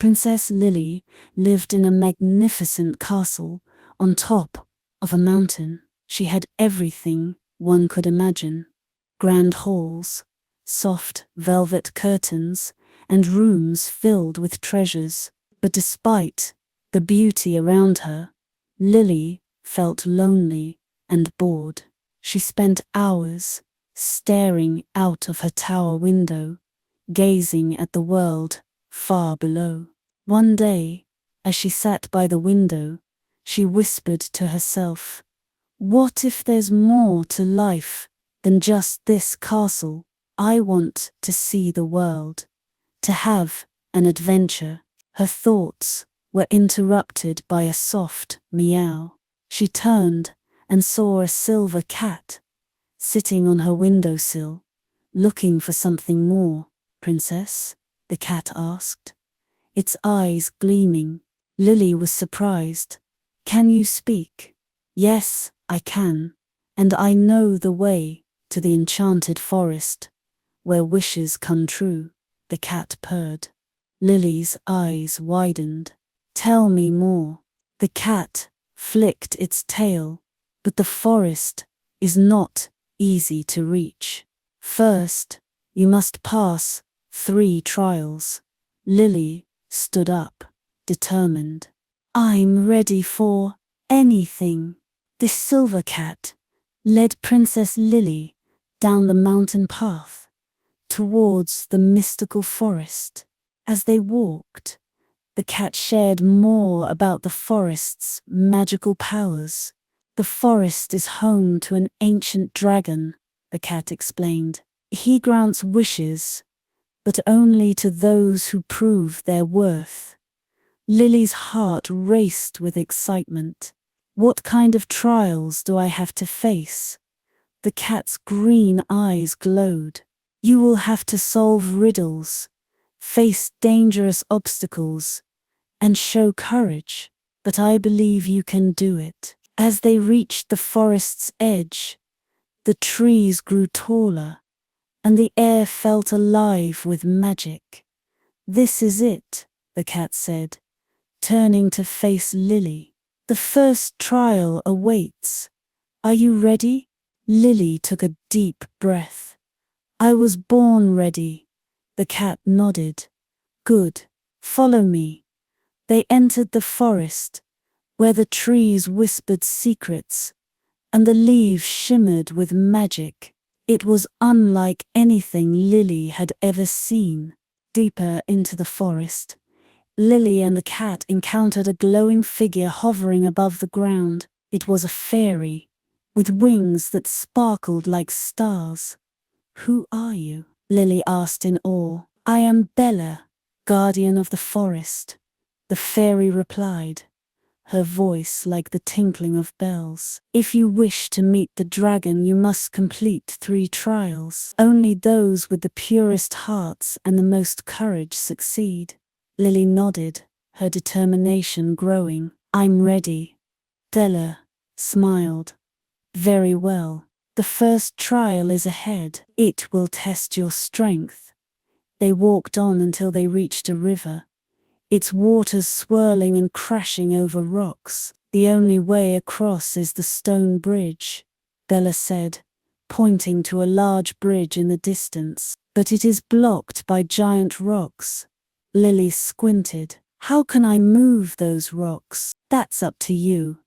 Princess Lily lived in a magnificent castle on top of a mountain. She had everything one could imagine: grand halls, soft velvet curtains, and rooms filled with treasures. But despite the beauty around her, Lily felt lonely and bored. She spent hours staring out of her tower window, gazing at the world far below. One day, as she sat by the window, she whispered to herself, "What if there's more to life than just this castle? I want to see the world, to have an adventure." Her thoughts were interrupted by a soft meow. She turned and saw a silver cat sitting on her windowsill, looking for something more. "Princess?" the cat asked, its eyes gleaming. Lily was surprised. "Can you speak?" "Yes, I can, and I know the way to the enchanted forest, where wishes come true," the cat purred. Lily's eyes widened. "Tell me more." The cat flicked its tail. "But the forest is not easy to reach. First, you must pass 3 trials." Lily stood up, determined. "I'm ready for anything." The silver cat led Princess Lily down the mountain path towards the mystical forest. As they walked, the cat shared more about the forest's magical powers. "The forest is home to an ancient dragon," the cat explained. "He grants wishes, but only to those who prove their worth." Lily's heart raced with excitement. "What kind of trials do I have to face?" The cat's green eyes glowed. "You will have to solve riddles, face dangerous obstacles, and show courage, but I believe you can do it." As they reached the forest's edge, the trees grew taller, and the air felt alive with magic. "This is it," the cat said, turning to face Lily. "The first trial awaits. Are you ready?" Lily took a deep breath. "I was born ready." The cat nodded. "Good, follow me." They entered the forest, where the trees whispered secrets, and the leaves shimmered with magic. It was unlike anything Lily had ever seen. Deeper into the forest, Lily and the cat encountered a glowing figure hovering above the ground. It was a fairy, with wings that sparkled like stars. "Who are you?" Lily asked in awe. "I am Bella, guardian of the forest," the fairy replied, her voice like the tinkling of bells. "If you wish to meet the dragon, you must complete 3 trials. Only those with the purest hearts and the most courage succeed." Lily nodded, her determination growing. "I'm ready." Bella smiled. "Very well. The first trial is ahead. It will test your strength." They walked on until they reached a river, its waters swirling and crashing over rocks. "The only way across is the stone bridge," Bella said, pointing to a large bridge in the distance. "But it is blocked by giant rocks." Lily squinted. "How can I move those rocks?" "That's up to you,"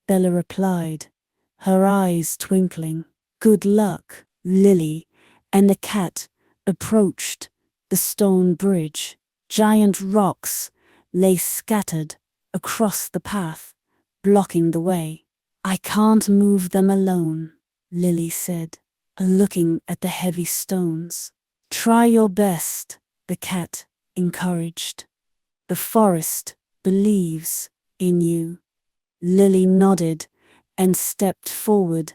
Bella replied, her eyes twinkling. "Good luck." Lily and the cat approached the stone bridge. Giant rocks lay scattered across the path, blocking the way. "I can't move them alone," Lily said, looking at the heavy stones. "Try your best," the cat encouraged. "The forest believes in you." Lily nodded and stepped forward,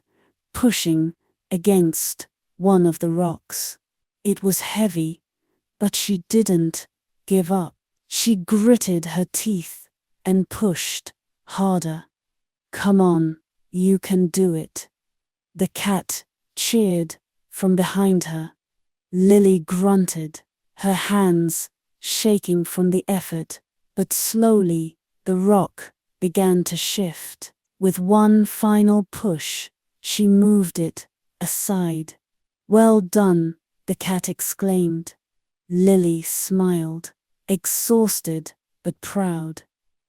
pushing against one of the rocks. It was heavy, but she didn't give up. She gritted her teeth and pushed harder. "Come on, you can do it." The cat cheered from behind her. Lily grunted, her hands shaking from the effort. But slowly, the rock began to shift. With one final push, she moved it aside. "Well done," the cat exclaimed. Lily smiled, exhausted but proud.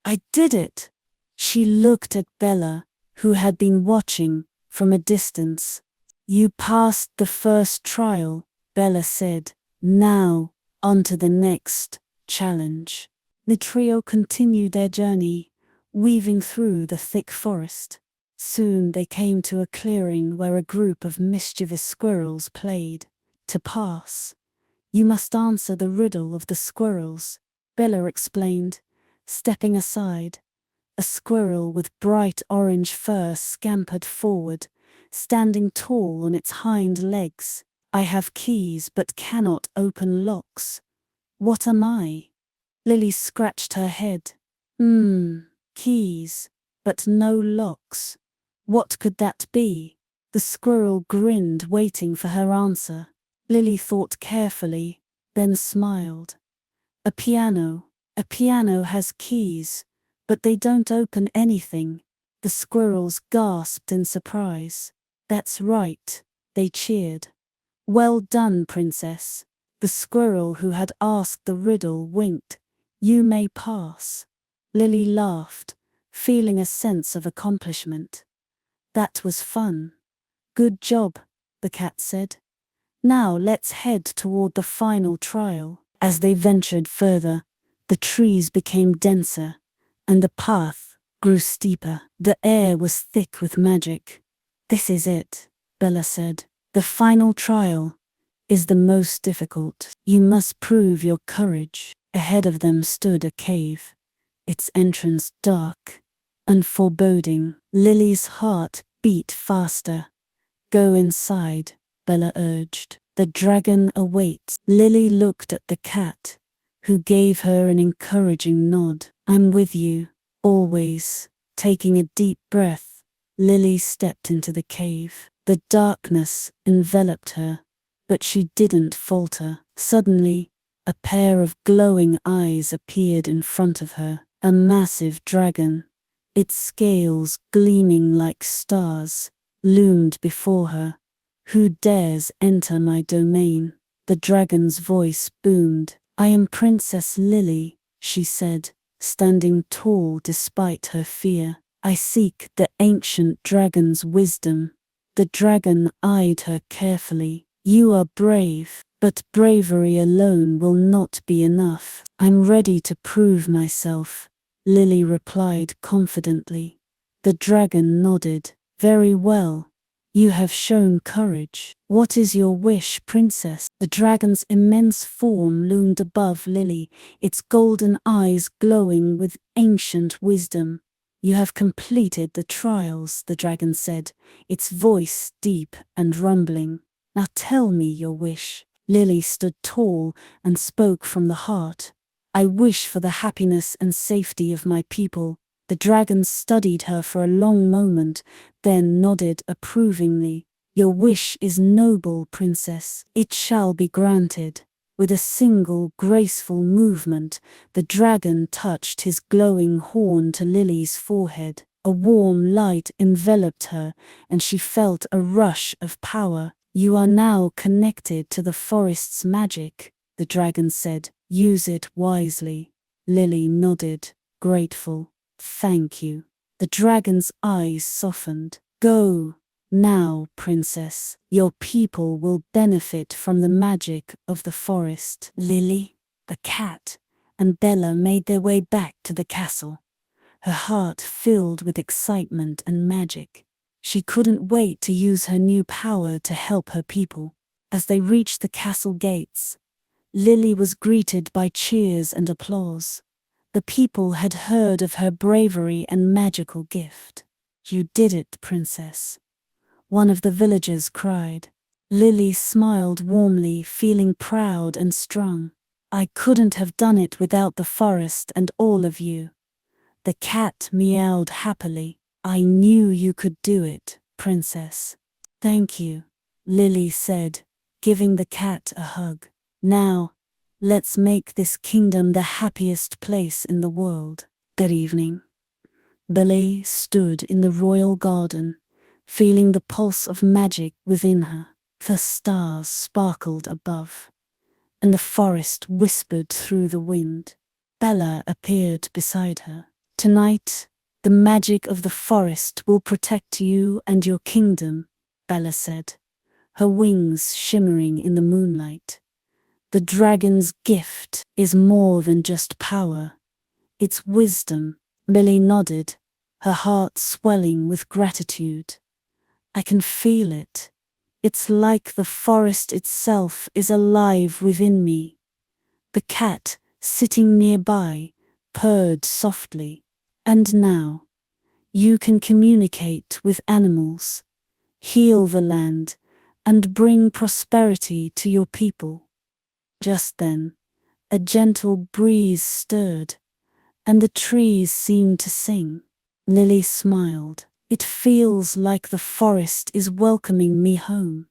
"I did it!" She looked at Bella, who had been watching from a distance. "You passed the first trial," Bella said. "Now, on to the next challenge." The trio continued their journey, weaving through the thick forest. Soon they came to a clearing where a group of mischievous squirrels played. To pass, you must answer the riddle of the squirrels, Bella explained, stepping aside. A squirrel with bright orange fur scampered forward, standing tall on its hind legs. "I have keys but cannot open locks. What am I?" Lily scratched her head. Keys, but no locks. What could that be? The squirrel grinned, waiting for her answer. Lily thought carefully, then smiled. A piano. A piano has keys, but they don't open anything." The squirrels gasped in surprise. "That's right," they cheered. "Well done, Princess." The squirrel who had asked the riddle winked. "You may pass." Lily laughed, feeling a sense of accomplishment. "That was fun." "Good job," the cat said. "Now let's head toward the final trial." As they ventured further, the trees became denser, and the path grew steeper. The air was thick with magic. "This is it," Bella said. "The final trial is the most difficult. You must prove your courage." Ahead of them stood a cave, its entrance dark and foreboding. Lily's heart beat faster. "Go inside," Bella urged. "The dragon awaits." Lily looked at the cat, who gave her an encouraging nod. "I'm with you, always." Taking a deep breath, Lily stepped into the cave. The darkness enveloped her, but she didn't falter. Suddenly, a pair of glowing eyes appeared in front of her. A massive dragon, its scales gleaming like stars, loomed before her. "Who dares enter my domain?" The dragon's voice boomed. "I am Princess Lily," she said, standing tall despite her fear. "I seek the ancient dragon's wisdom." The dragon eyed her carefully. "You are brave, but bravery alone will not be enough." "I'm ready to prove myself," Lily replied confidently. The dragon nodded. "Very well. You have shown courage. What is your wish, Princess?" The dragon's immense form loomed above Lily, its golden eyes glowing with ancient wisdom. "You have completed the trials," the dragon said, its voice deep and rumbling. "Now tell me your wish." Lily stood tall and spoke from the heart. "I wish for the happiness and safety of my people." The dragon studied her for a long moment, then nodded approvingly. "Your wish is noble, Princess. It shall be granted." With a single graceful movement, the dragon touched his glowing horn to Lily's forehead. A warm light enveloped her, and she felt a rush of power. "You are now connected to the forest's magic," the dragon said. "Use it wisely." Lily nodded, grateful. "Thank you." The dragon's eyes softened. "Go now, Princess. Your people will benefit from the magic of the forest." Lily, the cat, and Bella made their way back to the castle, her heart filled with excitement and magic. She couldn't wait to use her new power to help her people. As they reached the castle gates, Lily was greeted by cheers and applause. The people had heard of her bravery and magical gift. "You did it, Princess," one of the villagers cried. Lily smiled warmly, feeling proud and strong. "I couldn't have done it without the forest and all of you." The cat meowed happily. "I knew you could do it, Princess." "Thank you," Lily said, giving the cat a hug. "Now, Let's make this kingdom the happiest place in the world. That evening, Lily stood in the royal garden, feeling the pulse of magic within her. The stars sparkled above, and the forest whispered through the wind. Bella appeared beside her. Tonight, the magic of the forest will protect you and your kingdom, Bella said, her wings shimmering in the moonlight. The dragon's gift is more than just power. It's wisdom. Lily nodded, her heart swelling with gratitude. I can feel it. It's like the forest itself is alive within me. The cat, sitting nearby, purred softly. And now, you can communicate with animals, heal the land, and bring prosperity to your people. Just then, a gentle breeze stirred, and the trees seemed to sing. Lily smiled. It feels like the forest is welcoming me home.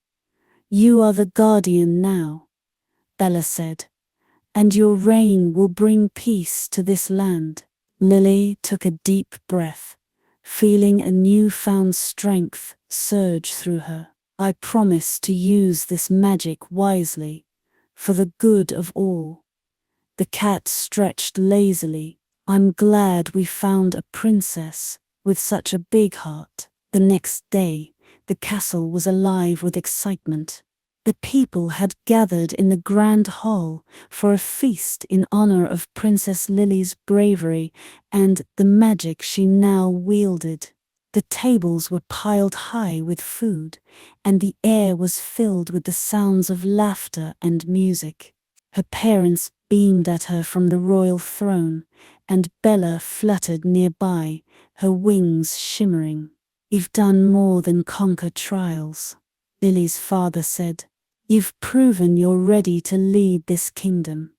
You are the guardian now, Bella said, and your reign will bring peace to this land. Lily took a deep breath, feeling a newfound strength surge through her. I promise to use this magic wisely, for the good of all. The cat stretched lazily. I'm glad we found a princess with such a big heart. The next day, the castle was alive with excitement. The people had gathered in the grand hall for a feast in honor of Princess Lily's bravery and the magic she now wielded. The tables were piled high with food, and the air was filled with the sounds of laughter and music. Her parents beamed at her from the royal throne, and Bella fluttered nearby, her wings shimmering. You've done more than conquer trials, Lily's father said. You've proven you're ready to lead this kingdom.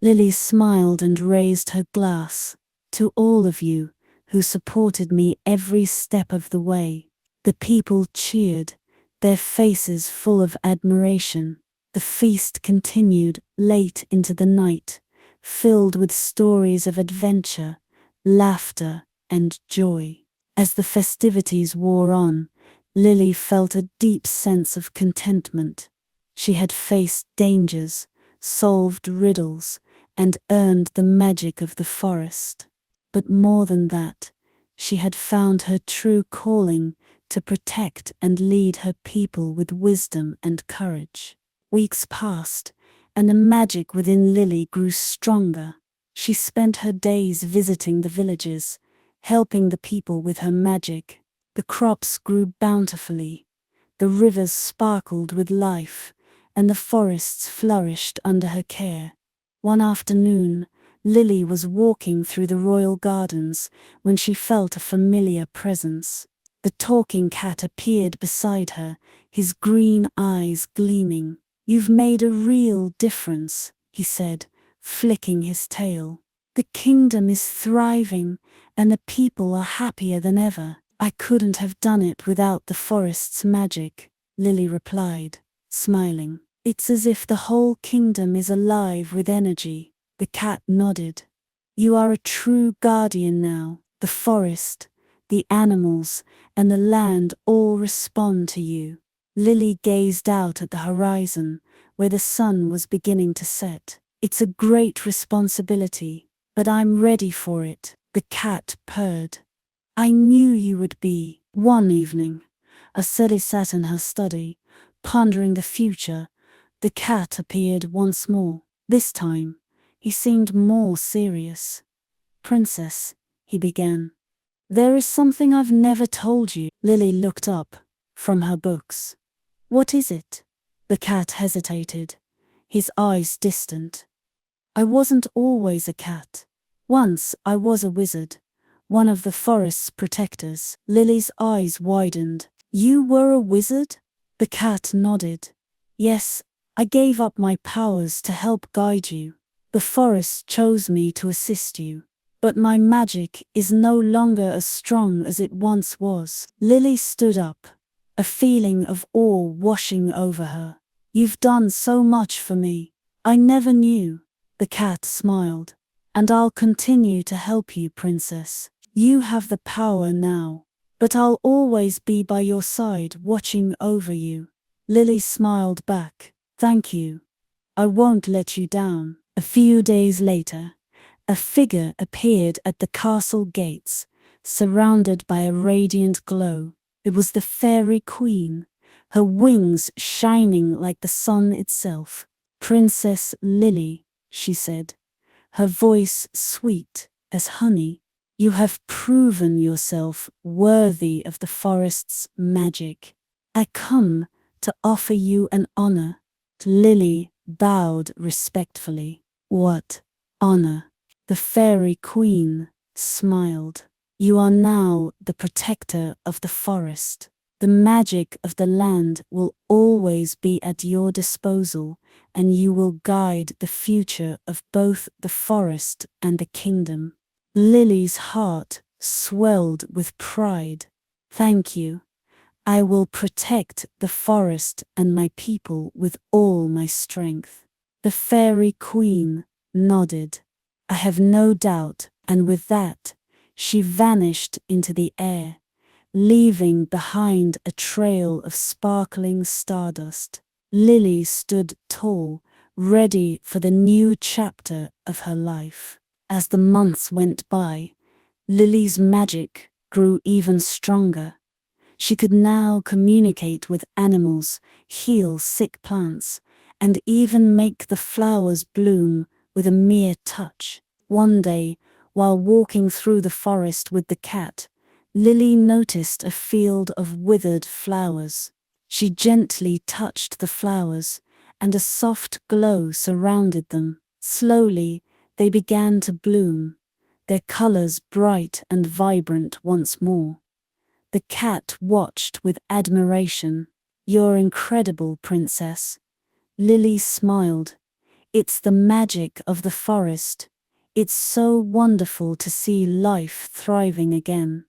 Lily smiled and raised her glass. To all of you who supported me every step of the way. The people cheered, their faces full of admiration. The feast continued late into the night, filled with stories of adventure, laughter, and joy. As the festivities wore on, Lily felt a deep sense of contentment. She had faced dangers, solved riddles, and earned the magic of the forest. But more than that, she had found her true calling to protect and lead her people with wisdom and courage. Weeks passed, and the magic within Lily grew stronger. She spent her days visiting the villages, helping the people with her magic. The crops grew bountifully, the rivers sparkled with life, and the forests flourished under her care. One afternoon, Lily was walking through the royal gardens when she felt a familiar presence. The talking cat appeared beside her, his green eyes gleaming. You've made a real difference, he said, flicking his tail. The kingdom is thriving, and the people are happier than ever. I couldn't have done it without the forest's magic, Lily replied, smiling. It's as if the whole kingdom is alive with energy. The cat nodded. You are a true guardian now. The forest, the animals, and the land all respond to you. Lily gazed out at the horizon, where the sun was beginning to set. It's a great responsibility, but I'm ready for it, the cat purred. I knew you would be. One evening, as Lily sat in her study, pondering the future, the cat appeared once more. This time, he seemed more serious. Princess, he began. There is something I've never told you. Lily looked up from her books. What is it? The cat hesitated, his eyes distant. I wasn't always a cat. Once I was a wizard, one of the forest's protectors. Lily's eyes widened. You were a wizard? The cat nodded. Yes, I gave up my powers to help guide you. The forest chose me to assist you. But my magic is no longer as strong as it once was. Lily stood up, a feeling of awe washing over her. You've done so much for me. I never knew. The cat smiled. And I'll continue to help you, princess. You have the power now, but I'll always be by your side watching over you. Lily smiled back. Thank you. I won't let you down. A few days later, a figure appeared at the castle gates, surrounded by a radiant glow. It was the fairy queen, her wings shining like the sun itself. Princess Lily, she said, her voice sweet as honey. You have proven yourself worthy of the forest's magic. I come to offer you an honor. Lily bowed respectfully. What honor? The fairy queen smiled. You are now the protector of the forest. The magic of the land will always be at your disposal, and you will guide the future of both the forest and the kingdom. Lily's heart swelled with pride. Thank you. I will protect the forest and my people with all my strength. The fairy queen nodded. I have no doubt, and with that, she vanished into the air, leaving behind a trail of sparkling stardust. Lily stood tall, ready for the new chapter of her life. As the months went by, Lily's magic grew even stronger. She could now communicate with animals, heal sick plants, and even make the flowers bloom with a mere touch. One day, while walking through the forest with the cat, Lily noticed a field of withered flowers. She gently touched the flowers, and a soft glow surrounded them. Slowly, they began to bloom, their colors bright and vibrant once more. The cat watched with admiration. You're incredible, princess. Lily smiled. It's the magic of the forest. It's so wonderful to see life thriving again.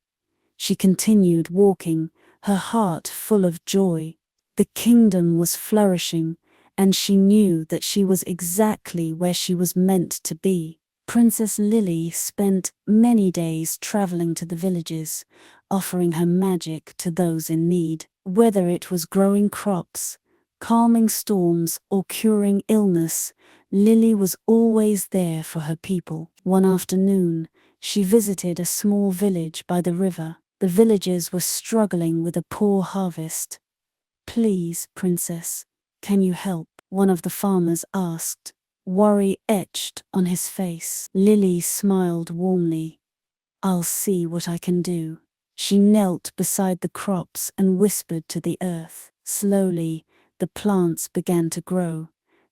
She continued walking, her heart full of joy. The kingdom was flourishing, and she knew that she was exactly where she was meant to be. Princess Lily spent many days traveling to the villages, offering her magic to those in need. Whether it was growing crops, calming storms, or curing illness, Lily was always there for her people. One afternoon, she visited a small village by the river. The villagers were struggling with a poor harvest. Please, princess, can you help? One of the farmers asked, worry etched on his face. Lily smiled warmly. I'll see what I can do. She knelt beside the crops and whispered to the earth. Slowly, the plants began to grow,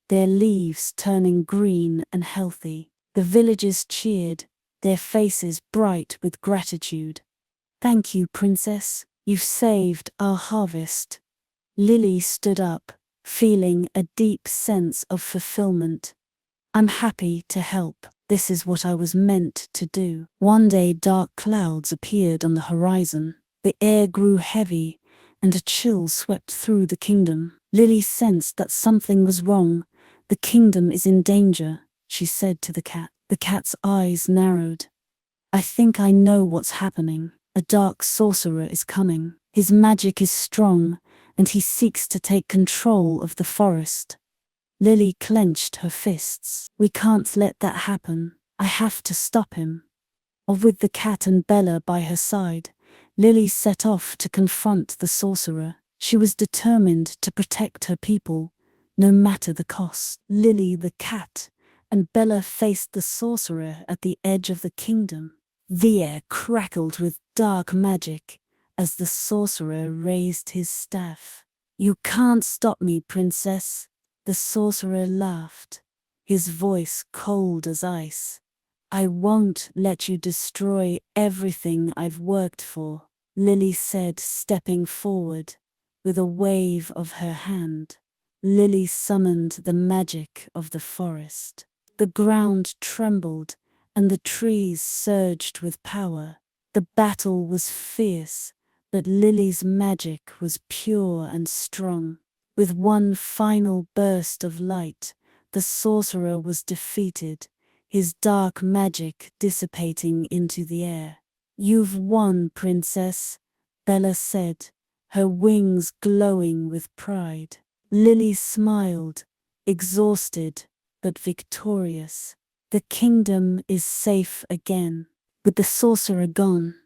their leaves turning green and healthy. The villagers cheered, their faces bright with gratitude. Thank you, princess. You've saved our harvest. Lily stood up, feeling a deep sense of fulfillment. I'm happy to help. This is what I was meant to do. One day, dark clouds appeared on the horizon. The air grew heavy, and a chill swept through the kingdom. Lily sensed that something was wrong. The kingdom is in danger, she said to the cat. The cat's eyes narrowed. I think I know what's happening. A dark sorcerer is coming. His magic is strong, and he seeks to take control of the forest. Lily clenched her fists. We can't let that happen. I have to stop him. With the cat and Bella by her side, Lily set off to confront the sorcerer. She was determined to protect her people, no matter the cost. Lily, the cat, and Bella faced the sorcerer at the edge of the kingdom. The air crackled with dark magic as the sorcerer raised his staff. You can't stop me, princess. The sorcerer laughed, his voice cold as ice. I won't let you destroy everything I've worked for, Lily said, stepping forward with a wave of her hand. Lily summoned the magic of the forest. The ground trembled, and the trees surged with power. The battle was fierce, but Lily's magic was pure and strong. With one final burst of light, the sorcerer was defeated, his dark magic dissipating into the air. "You've won, princess," Bella said, her wings glowing with pride. Lily smiled, exhausted but victorious. "The kingdom is safe again." With the sorcerer gone,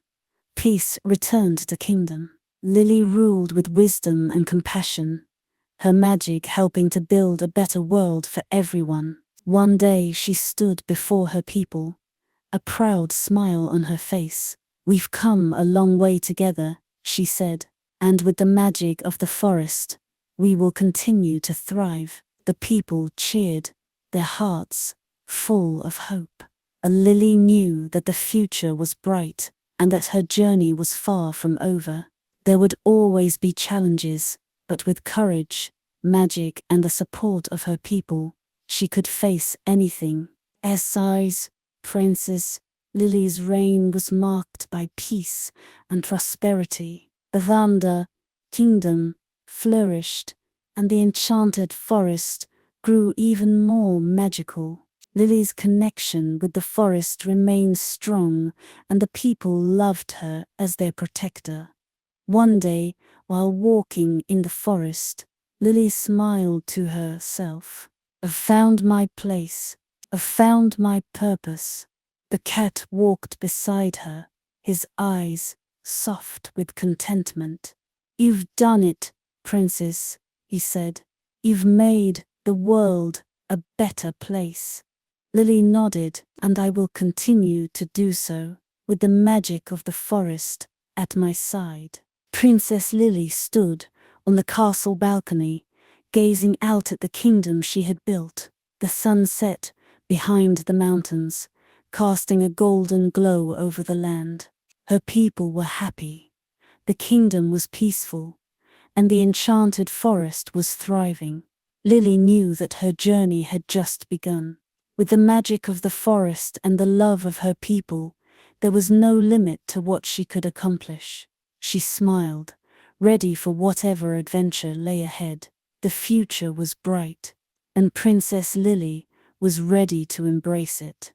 peace returned to the kingdom. Lily ruled with wisdom and compassion, her magic helping to build a better world for everyone. One day she stood before her people, a proud smile on her face. "We've come a long way together," she said, "and with the magic of the forest, we will continue to thrive." The people cheered, their hearts full of hope. Lily knew that the future was bright and that her journey was far from over. There would always be challenges, but with courage, magic, and the support of her people, she could face anything. As Princess Lily's reign was marked by peace and prosperity. The Vanda kingdom flourished, and the enchanted forest grew even more magical. Lily's connection with the forest remained strong, and the people loved her as their protector. One day, while walking in the forest, Lily smiled to herself. "I've found my place. I've found my purpose." The cat walked beside her, his eyes soft with contentment. "You've done it, princess," he said. "You've made the world a better place." Lily nodded. "And I will continue to do so, with the magic of the forest at my side." Princess Lily stood on the castle balcony, gazing out at the kingdom she had built. The sun set behind the mountains, casting a golden glow over the land. Her people were happy, the kingdom was peaceful, and the enchanted forest was thriving. Lily knew that her journey had just begun. With the magic of the forest and the love of her people, there was no limit to what she could accomplish. She smiled, ready for whatever adventure lay ahead. The future was bright, and Princess Lily was ready to embrace it.